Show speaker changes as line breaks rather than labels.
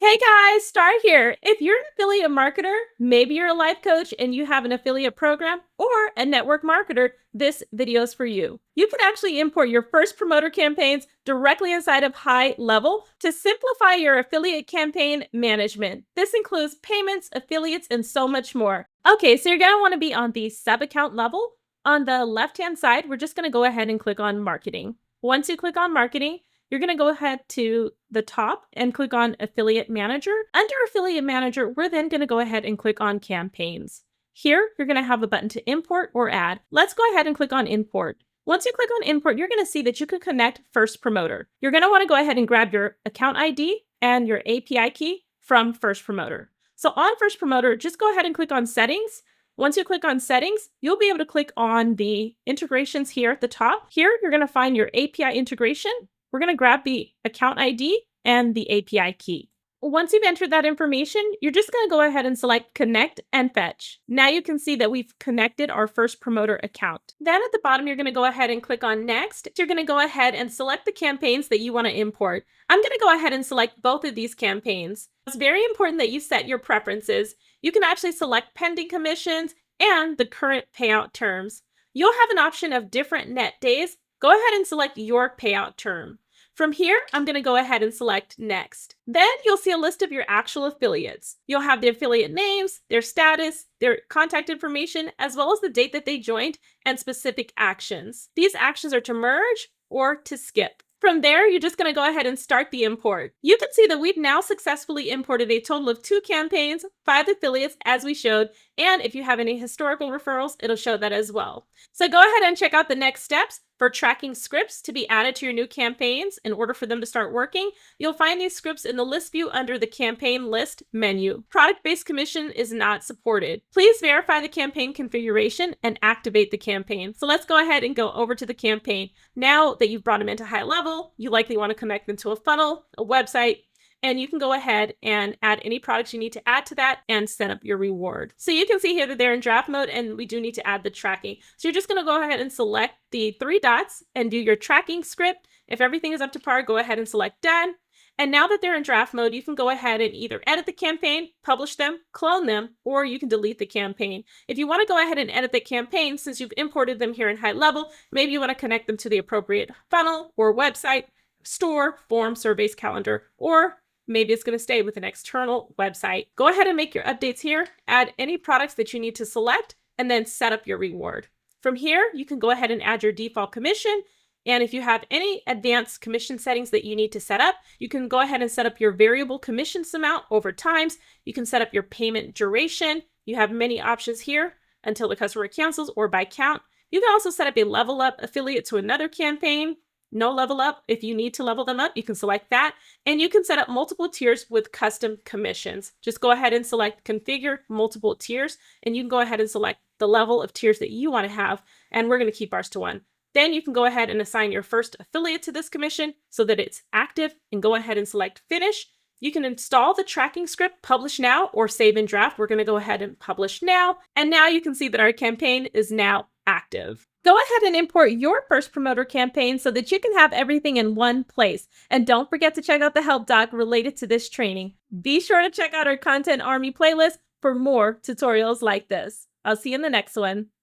Hey guys, Star here. If you're an affiliate marketer, maybe you're a life coach and you have an affiliate program or a network marketer, this video is for you. You can actually import your first promoter campaigns directly inside of HighLevel to simplify your affiliate campaign management. This includes payments, affiliates, and so much more. Okay, so you're going to want to be on the sub-account level. On the left-hand side, we're just going to go ahead and click on marketing. Once you click on marketing, you're going to go ahead to the top and click on Affiliate Manager. Under Affiliate Manager, we're then going to go ahead and click on Campaigns. Here, you're going to have a button to import or add. Let's go ahead and click on Import. Once you click on Import, you're going to see that you can connect First Promoter. You're going to want to go ahead and grab your account ID and your API key from First Promoter. So on First Promoter, just go ahead and click on Settings. Once you click on Settings, you'll be able to click on the integrations here at the top. Here, you're going to find your API integration. We're going to grab the account ID and the API key. Once you've entered that information, you're just going to go ahead and select Connect and Fetch. Now you can see that we've connected our First Promoter account. Then at the bottom, you're going to go ahead and click on Next. You're going to go ahead and select the campaigns that you want to import. I'm going to go ahead and select both of these campaigns. It's very important that you set your preferences. You can actually select pending commissions and the current payout terms. You'll have an option of different net days. Go ahead and select your payout term. From here, I'm going to go ahead and select Next. Then you'll see a list of your actual affiliates. You'll have the affiliate names, their status, their contact information, as well as the date that they joined and specific actions. These actions are to merge or to skip. From there, you're just going to go ahead and start the import. You can see that we've now successfully imported a total of 2 campaigns, 5 affiliates as we showed, and if you have any historical referrals, it'll show that as well. So go ahead and check out the next steps for tracking scripts to be added to your new campaigns in order for them to start working. You'll find these scripts in the list view under the campaign list menu. Product-based commission is not supported. Please verify the campaign configuration and activate the campaign. So let's go ahead and go over to the campaign. Now that you've brought them into HighLevel, you likely want to connect them to a funnel, a website, and you can go ahead and add any products you need to add to that and set up your reward. So you can see here that they're in draft mode and we do need to add the tracking. So you're just going to go ahead and select the 3 dots and do your tracking script. If everything is up to par, go ahead and select done. And now that they're in draft mode, you can go ahead and either edit the campaign, publish them, clone them, or you can delete the campaign. If you want to go ahead and edit the campaign, since you've imported them here in HighLevel, maybe you want to connect them to the appropriate funnel or website, store, form, surveys, calendar, or maybe it's going to stay with an external website. Go ahead and make your updates here, add any products that you need to select, and then set up your reward. From here, you can go ahead and add your default commission. And if you have any advanced commission settings that you need to set up, you can go ahead and set up your variable commissions amount over times. You can set up your payment duration. You have many options here until the customer cancels or by count. You can also set up a level up affiliate to another campaign. No level up. If you need to level them up, you can select that. And you can set up multiple tiers with custom commissions. Just go ahead and select configure multiple tiers, and you can go ahead and select the level of tiers that you want to have. And we're going to keep ours to 1. Then you can go ahead and assign your first affiliate to this commission so that it's active, and go ahead and select finish. You can install the tracking script, publish now, or save in draft. We're going to go ahead and publish now. And now you can see that our campaign is now active. Go ahead and import your first promoter campaign so that you can have everything in one place. And don't forget to check out the help doc related to this training. Be sure to check out our Content Army playlist for more tutorials like this. I'll see you in the next one.